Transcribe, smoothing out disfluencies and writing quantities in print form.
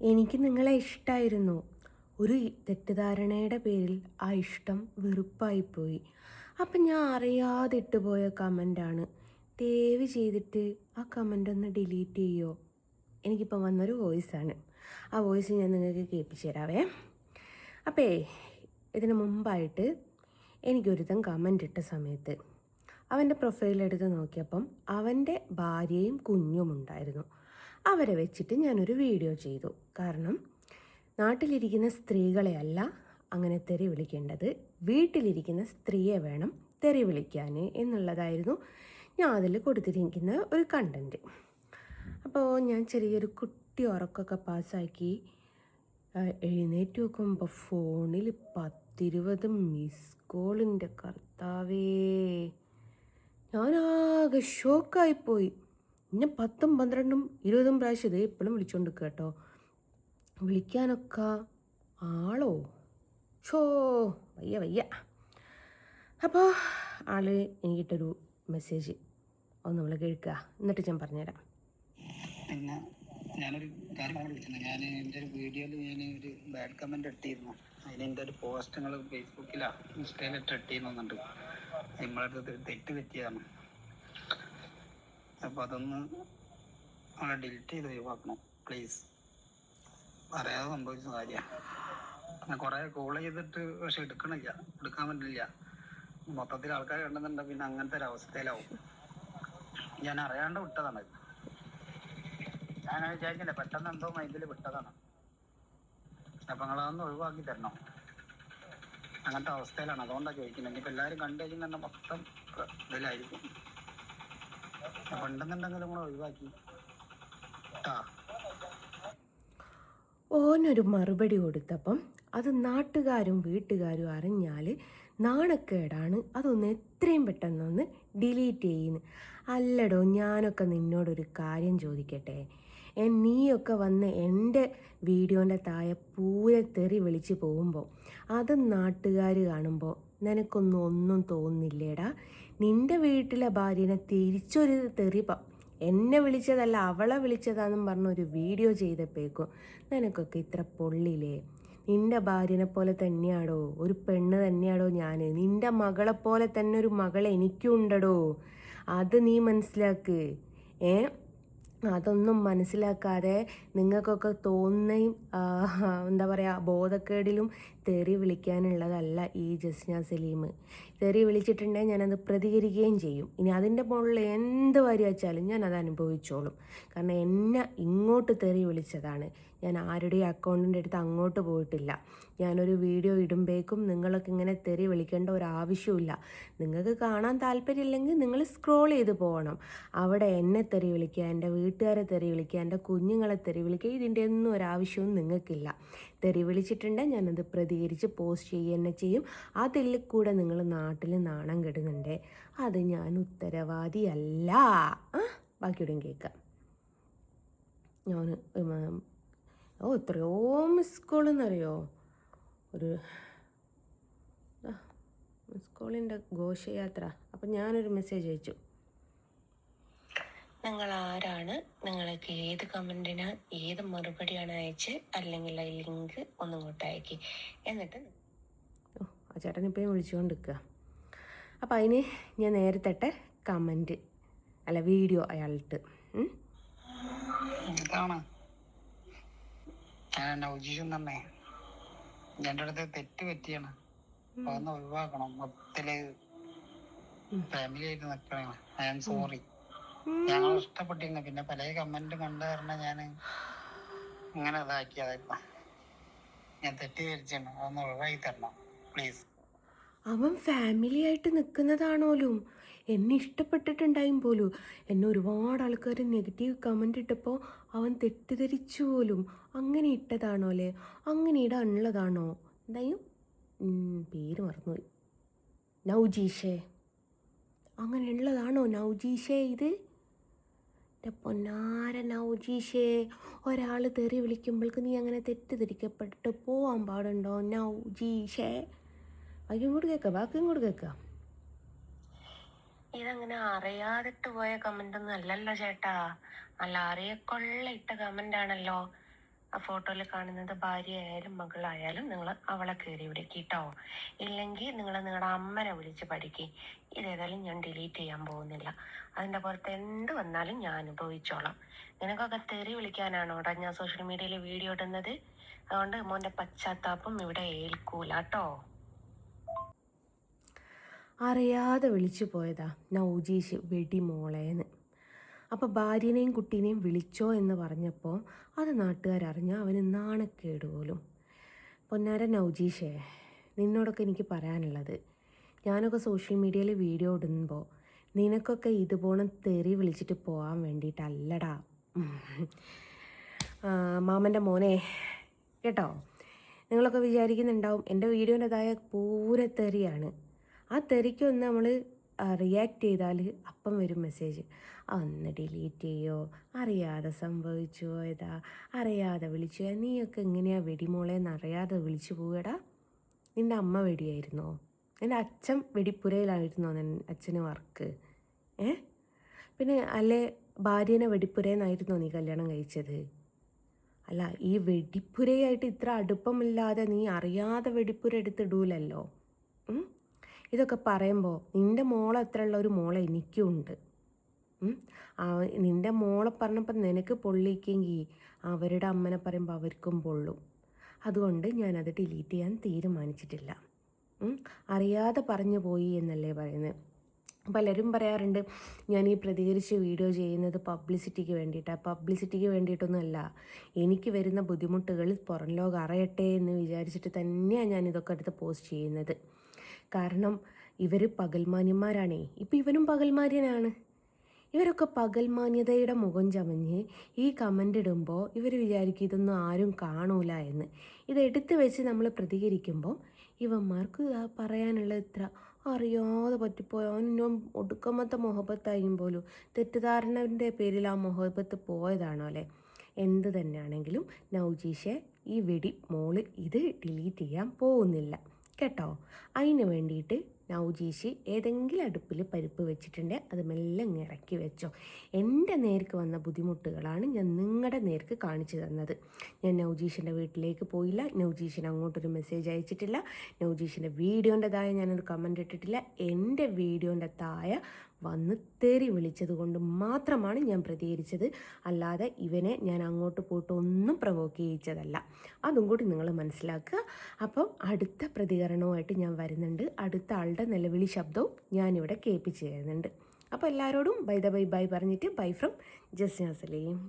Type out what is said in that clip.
എനിക്ക് നിങ്ങളെ ഇഷ്ടമായിരുന്നു. ഒരു തെറ്റിദ്ധാരണയുടെ പേരിൽ ആ ഇഷ്ടം വെറുപ്പായിപ്പോയി. അപ്പം ഞാൻ അറിയാതെ ഇട്ടുപോയ കമൻ്റാണ്. ദയവ് ചെയ്തിട്ട് ആ കമൻ്റ് ഒന്ന് ഡിലീറ്റ് ചെയ്യുമോ? എനിക്കിപ്പോൾ വന്നൊരു വോയിസാണ്. ആ വോയിസ് ഞാൻ നിങ്ങൾക്ക് കേൾപ്പിച്ചു തരാവേ. അപ്പേ ഇതിന് മുമ്പായിട്ട് എനിക്കൊരുത്തൻ കമൻ്റ് ഇട്ട സമയത്ത് അവൻ്റെ പ്രൊഫൈലെടുത്ത് നോക്കിയപ്പം അവൻ്റെ ഭാര്യയും കുഞ്ഞും ഉണ്ടായിരുന്നു. അവരെ വെച്ചിട്ട് ഞാനൊരു വീഡിയോ ചെയ്തു. കാരണം നാട്ടിലിരിക്കുന്ന സ്ത്രീകളെ അല്ല അങ്ങനെ തെറി വിളിക്കേണ്ടത്, വീട്ടിലിരിക്കുന്ന സ്ത്രീയെ വേണം തെറി വിളിക്കാൻ എന്നുള്ളതായിരുന്നു ഞാൻ അതിൽ കൊടുത്തിരിക്കുന്ന ഒരു കണ്ടൻറ്റ്. അപ്പോൾ ഞാൻ ചെറിയൊരു കുട്ടി ഉറക്കമൊക്കെ പാസ്സാക്കി എഴുന്നേറ്റ് നോക്കുമ്പോൾ ഫോണിൽ 10-20 മിസ് കോളിൻ്റെ കർത്താവേ, ഞാനാകെ ഷോക്കായിപ്പോയി. എന്നെ 10, 12, 20 പ്രാവശ്യം ഇതേ എപ്പോഴും വിളിച്ചുകൊണ്ട് കേട്ടോ. വിളിക്കാനൊക്കെ ആളോ വയ്യ വയ്യ. അപ്പോൾ ആള് എനിക്കിട്ടൊരു മെസ്സേജ് ഒന്ന് നമ്മൾ കേൾക്കുക, എന്നിട്ട് ഞാൻ പറഞ്ഞുതരാം. പിന്നെ ഞാനൊരു കാര്യം വിളിക്കുന്നത്, ഞാൻ എൻ്റെ ഒരു വീഡിയോയിൽ ഞാൻ ഒരു ബാഡ് കമൻറ്റ് ഇട്ടിരുന്നു. അതിന് എൻ്റെ ഒരു പോസ്റ്റങ്ങൾ ഫേസ്ബുക്കിലോ ഇൻസ്റ്റയിലിട്ട് ഇട്ടിരുന്നുണ്ട്. നമ്മളടുത്ത് തെറ്റ് പറ്റിയതാണ്. അപ്പോൾ അതൊന്ന് ഡിലീറ്റ് ചെയ്ത് ഒഴിവാക്കണം പ്ലീസ്. അറിയാതെ സംഭവിച്ച കാര്യമാണ്. കുറേ കോൾ ചെയ്തിട്ട് പക്ഷെ എടുക്കാൻ പറ്റില്ല. മൊത്തത്തിൽ ആൾക്കാർ കണ്ടെന്നുണ്ട്, പിന്നെ അങ്ങനത്തെ ഒരു അവസ്ഥയിലാവും. ഞാൻ അറിയാണ്ട് വിട്ടതാണ്. ഞാൻ വിചാരിച്ചില്ല, പെട്ടെന്ന് എന്തോ മൈൻഡിൽ വിട്ടതാണ്. അപ്പം നിങ്ങളതൊന്ന് ഒഴിവാക്കി തരണം. അങ്ങനത്തെ അവസ്ഥയിലാണ്, അതുകൊണ്ടാണ് ചോദിക്കുന്നത്. ഇനിയിപ്പോൾ എല്ലാവരും കണ്ടു കഴിഞ്ഞാൽ മൊത്തം ഇതിലായിരിക്കും. അപ്പം ഉണ്ടെന്നുണ്ടെങ്കിലും കൂടെ ഒഴിവാക്കി കേട്ടാ. ഓനൊരു മറുപടി കൊടുത്തപ്പം അത് നാട്ടുകാരും വീട്ടുകാരും അറിഞ്ഞാൽ നാണക്കേടാണ്. അതൊന്ന് എത്രയും പെട്ടെന്നൊന്ന് ഡിലീറ്റ് ചെയ്യുന്നു. അല്ലടോ, ഞാനൊക്കെ നിന്നോടൊരു കാര്യം ചോദിക്കട്ടെ. നീയൊക്കെ വന്ന് എൻ്റെ വീഡിയോൻ്റെ താഴെ പൂരത്തെറി വിളിച്ച് പോകുമ്പോൾ അത് നാട്ടുകാർ കാണുമ്പോൾ നിനക്കൊന്നും തോന്നില്ലേടാ? നിൻ്റെ വീട്ടിലെ ഭാര്യനെ തിരിച്ചൊരു തെറി എന്നെ വിളിച്ചതല്ല അവളെ വിളിച്ചതാണെന്നും പറഞ്ഞൊരു വീഡിയോ ചെയ്തപ്പോഴേക്കും നിനക്കൊക്കെ ഇത്ര പൊള്ളില്ലേ? നിൻ്റെ ഭാര്യനെ പോലെ തന്നെയാടോ, ഒരു പെണ്ണ് തന്നെയാടോ ഞാൻ. നിൻ്റെ മകളെപ്പോലെ തന്നെ ഒരു മകൾ എനിക്കും ഉണ്ടടോ. അത് നീ മനസ്സിലാക്ക്. അതൊന്നും മനസ്സിലാക്കാതെ നിങ്ങൾക്കൊക്കെ തോന്നുകയും എന്താ പറയുക, ബോധക്കേടിലും തെറി വിളിക്കാനുള്ളതല്ല ഈ ജസ്ന സലീം. തെറി വിളിച്ചിട്ടുണ്ടെങ്കിൽ ഞാനത് പ്രതികരിക്കുകയും ചെയ്യും. ഇനി അതിൻ്റെ മുകളിൽ എന്ത് വരി വെച്ചാലും ഞാനത് അനുഭവിച്ചോളും. കാരണം എന്നെ ഇങ്ങോട്ട് തെറി വിളിച്ചതാണ്. ഞാൻ ആരുടെയും അക്കൗണ്ടിൻ്റെ അടുത്ത് അങ്ങോട്ട് പോയിട്ടില്ല. ഞാനൊരു വീഡിയോ ഇടുമ്പോഴേക്കും നിങ്ങളൊക്കെ ഇങ്ങനെ തെറി വിളിക്കേണ്ട ഒരു ആവശ്യമില്ല. നിങ്ങൾക്ക് കാണാൻ താല്പര്യമില്ലെങ്കിൽ നിങ്ങൾ സ്ക്രോൾ ചെയ്ത് പോകണം. അവിടെ എന്നെ തെറി വിളിക്കുക, എൻ്റെ വീട്ടുകാരെ തെറി വിളിക്കുക, എൻ്റെ കുഞ്ഞുങ്ങളെ തെറി വിളിക്കുക, ഇതിൻ്റെ ഒന്നും ഒരാവശ്യവും നിങ്ങൾക്കില്ല. തെറി വിളിച്ചിട്ടുണ്ടെങ്കിൽ ഞാനത് പ്രതികരിച്ച് പോസ്റ്റ് ചെയ്യുക തന്നെ ചെയ്യും. അതിൽ കൂടെ നിങ്ങൾ നാട്ടിൽ നാണം കെടുന്നുണ്ട്, അത് ഞാൻ ഉത്തരവാദിയല്ല. ബാക്കിയോടെയും കേൾക്കാം. ഞാൻ എത്രയോ മിസ് കോളെന്നറിയോ, ഒരു മിസ് കോളിൻ്റെ ഘോഷയാത്ര. അപ്പം ഞാനൊരു മെസ്സേജ് അയച്ചു. നിങ്ങൾ ആരാണ്, നിങ്ങൾക്ക് ഏത് കമൻറ്റിന് ഏത് മറുപടിയാണ് അയച്ച്, അല്ലെങ്കിൽ ആ ലിങ്ക് ഒന്നിങ്ങോട്ട് അയക്കി. എന്നിട്ട് ആ ചേട്ടൻ ഇപ്പോഴും വിളിച്ചുകൊണ്ടിരിക്കുക. അപ്പം അതിന് ഞാൻ നേരത്തെ കമൻറ്റ് അല്ല വീഡിയോ അയാളിട്ട് എൻ്റെ അടുത്ത് തെറ്റ് പറ്റിയാണ്. അതൊന്ന് ഒഴിവാക്കണം. മൊത്തത്തില് ഫാമിലി ആയിട്ട് നിൽക്കണേ. I am sorry. ഞങ്ങൾ ഇഷ്ടപ്പെട്ടിരുന്നു, പിന്നെ പല കമന്റ് കണ്ടു കാരണം ഞാൻ ഇങ്ങനെ ഇതാക്കിയതായിരുന്നു. ഞാൻ തെറ്റിദ്ധരിച്ചാണ്, അതൊന്ന് ഒഴിവാക്കി തരണം പ്ലീസ്. അവൻ ഫാമിലി ആയിട്ട് നിൽക്കുന്നതാണോലും എന്നെ ഇഷ്ടപ്പെട്ടിട്ടുണ്ടായും പോലും. എന്നെ ഒരുപാട് ആൾക്കാർ നെഗറ്റീവ് കമൻ്റ് ഇട്ടപ്പോൾ അവൻ തെറ്റിദ്ധരിച്ചു പോലും. അങ്ങനെ ഇട്ടതാണോല്ലേ? അങ്ങനെ ഇടാനുള്ളതാണോ? എന്തായും പേര് മറന്നുപോയി. നൗജീഷേ, അങ്ങനെ ഉള്ളതാണോ നൗജീഷേ? ഇത് എൻ്റെ പൊന്നാര നൗജീഷേ, ഒരാൾ തെറി വിളിക്കുമ്പോൾക്ക് നീ അങ്ങനെ തെറ്റിദ്ധരിക്കപ്പെട്ടിട്ട് പോവാൻ പാടുണ്ടോ നൗജീഷേ? ബാക്കി ഇങ്ങോട്ട് കേൾക്കാം. ഇതങ്ങനെ അറിയാതിട്ട് പോയ കമന്റ് ഒന്നും അല്ലല്ലോ ചേട്ടാ, നല്ല അറിയക്കൊള്ള ഇട്ട കമന്റ് ആണല്ലോ. ആ ഫോട്ടോയിൽ കാണുന്നത് ഭാര്യയായാലും മകളായാലും നിങ്ങൾ അവളെ കയറി വിളിക്കുക കേട്ടോ. ഇല്ലെങ്കിൽ നിങ്ങൾ നിങ്ങളുടെ അമ്മനെ വിളിച്ച് പഠിക്കുക. ഇതേതായാലും ഞാൻ ഡിലീറ്റ് ചെയ്യാൻ പോകുന്നില്ല. അതിൻ്റെ പുറത്ത് എന്ത് വന്നാലും ഞാൻ അനുഭവിച്ചോളാം. നിനക്കൊക്കെ തെറി വിളിക്കാനാണോടാ ഞാൻ സോഷ്യൽ മീഡിയയിൽ വീഡിയോ ഇടുന്നത്? അതുകൊണ്ട് മോൻ്റെ പശ്ചാത്താപം ഇവിടെ ഏൽക്കൂല കേട്ടോ. അറിയാതെ വിളിച്ചു പോയതാ നൗജീഷ് വെടിമോളേന്ന്. അപ്പോൾ ഭാര്യനെയും കുട്ടീനെയും വിളിച്ചോ എന്ന് പറഞ്ഞപ്പോൾ അത് നാട്ടുകാരറിഞ്ഞാൽ അവന് നാണക്കേട് പോലും. പൊന്നാര നൗജീഷേ, നിന്നോടൊക്കെ എനിക്ക് പറയാനുള്ളത്, ഞാനൊക്കെ സോഷ്യൽ മീഡിയയിൽ വീഡിയോ ഇടുമ്പോൾ നിനക്കൊക്കെ ഇതുപോലെ തെറി വിളിച്ചിട്ട് പോകാൻ വേണ്ടിയിട്ടല്ലടാ മാമൻ്റെ മോനെ കേട്ടോ. നിങ്ങളൊക്കെ വിചാരിക്കുന്നുണ്ടാവും എൻ്റെ വീഡിയോൻ്റെതായ പൂര തെറിയാണ്. ആ തെറിക്കൊന്ന് നമ്മൾ റിയാക്ട് ചെയ്താൽ അപ്പം വരും മെസ്സേജ്, ഒന്ന് ഡിലീറ്റ് ചെയ്യോ, അറിയാതെ സംഭവിച്ചു പോയതാ, അറിയാതെ വിളിച്ചു, നീയൊക്കെ എങ്ങനെയാണ് വെടിമോളേന്ന് അറിയാതെ വിളിച്ചു പോവുകടാ? നിൻ്റെ അമ്മ വെടിയായിരുന്നോ? നിൻ്റെ അച്ഛൻ വെടിപ്പുരയിലായിരുന്നോ അച്ഛന് വർക്ക്? പിന്നെ അല്ലേ ഭാര്യനെ വെടിപ്പുരയെന്നായിരുന്നോ നീ കല്യാണം കഴിച്ചത്? അല്ല, ഈ വെടിപ്പുരയായിട്ട് ഇത്ര അടുപ്പമില്ലാതെ നീ അറിയാതെ വെടിപ്പുര എടുത്തിടൂലല്ലോ. ഇതൊക്കെ പറയുമ്പോൾ നിൻ്റെ മോളെ എത്രയുള്ള ഒരു മോളെ എനിക്കും ഉണ്ട്. നിൻ്റെ മോളെ പറഞ്ഞപ്പോൾ നിനക്ക് പൊള്ളിക്കെങ്കിൽ അവരുടെ അമ്മനെ പറയുമ്പോൾ അവർക്കും പൊള്ളും. അതുകൊണ്ട് ഞാനത് ഡിലീറ്റ് ചെയ്യാൻ തീരുമാനിച്ചിട്ടില്ല. അറിയാതെ പറഞ്ഞു പോയി എന്നല്ലേ പറയുന്നത്. പലരും പറയാറുണ്ട് ഞാൻ ഈ പ്രതികരിച്ച് വീഡിയോ ചെയ്യുന്നത് പബ്ലിസിറ്റിക്ക് വേണ്ടിയിട്ടാണ്. പബ്ലിസിറ്റിക്ക് വേണ്ടിയിട്ടൊന്നുമല്ല, എനിക്ക് വരുന്ന ബുദ്ധിമുട്ടുകൾ പുറം ലോകം അറിയട്ടെ എന്ന് വിചാരിച്ചിട്ട് തന്നെയാണ് ഞാനിതൊക്കെ എടുത്ത് പോസ്റ്റ് ചെയ്യുന്നത്. കാരണം ഇവർ പകൽമാന്യന്മാരാണേ. ഇപ്പം ഇവനും പകൽമാന്യനാണ്. ഇവരൊക്കെ പകൽമാന്യതയുടെ മുഖം ചമഞ്ഞ് ഈ കമൻ്റ് ഇടുമ്പോൾ ഇവർ വിചാരിക്കും ഇതൊന്നും ആരും കാണൂല എന്ന്. ഇതെടുത്ത് വെച്ച് നമ്മൾ പ്രതികരിക്കുമ്പോൾ ഇവന്മാർക്ക് പറയാനുള്ള ഇത്ര അറിയാതെ പറ്റിപ്പോയോ, അവനും ഒടുക്കമത്തെ മൊഹബത്തായും പോലും തെറ്റിദ്ധാരണൻ്റെ പേരിൽ ആ മൊഹബത്ത് പോയതാണോ അല്ലേ? എന്ത് തന്നെയാണെങ്കിലും നൗജീഷെ, ഈ വെടി മോള് ഇത് ഡിലീറ്റ് ചെയ്യാൻ പോകുന്നില്ല കേട്ടോ. അതിന് വേണ്ടിയിട്ട് നൗജീഷ് ഏതെങ്കിലും അടുപ്പിൽ പരിപ്പ് വെച്ചിട്ടുണ്ടെങ്കിൽ അത് മെല്ലെ ഇറക്കി വെച്ചോ. എൻ്റെ നേർക്ക് വന്ന ബുദ്ധിമുട്ടുകളാണ് ഞാൻ നിങ്ങളുടെ നേർക്ക് കാണിച്ചു തന്നത്. ഞാൻ നൗജീഷിൻ്റെ വീട്ടിലേക്ക് പോയില്ല, നൗജീഷിന് അങ്ങോട്ടൊരു മെസ്സേജ് അയച്ചിട്ടില്ല, നൗജീഷിൻ്റെ വീഡിയോൻ്റെതായ ഞാനൊരു കമൻ്റ് ഇട്ടിട്ടില്ല. എൻ്റെ വീഡിയോൻ്റെ താഴെ വന്ന് തെറി വിളിച്ചത് കൊണ്ട് മാത്രമാണ് ഞാൻ പ്രതികരിച്ചത്. അല്ലാതെ ഇവനെ ഞാൻ അങ്ങോട്ട് പോയിട്ട് ഒന്നും പ്രൊവോക്ക് ചെയ്യിച്ചതല്ല. അതും കൂടി നിങ്ങൾ മനസ്സിലാക്കുക. അപ്പം അടുത്ത പ്രതികരണവുമായിട്ട് ഞാൻ വരുന്നുണ്ട്. അടുത്ത ആളുടെ നിലവിളി ശബ്ദവും ഞാനിവിടെ കേൾപ്പിച്ച് തരുന്നുണ്ട്. അപ്പോൾ എല്ലാവരോടും ബൈ പറഞ്ഞിട്ട് ബൈ ഫ്രം ജസ്ന സലീം.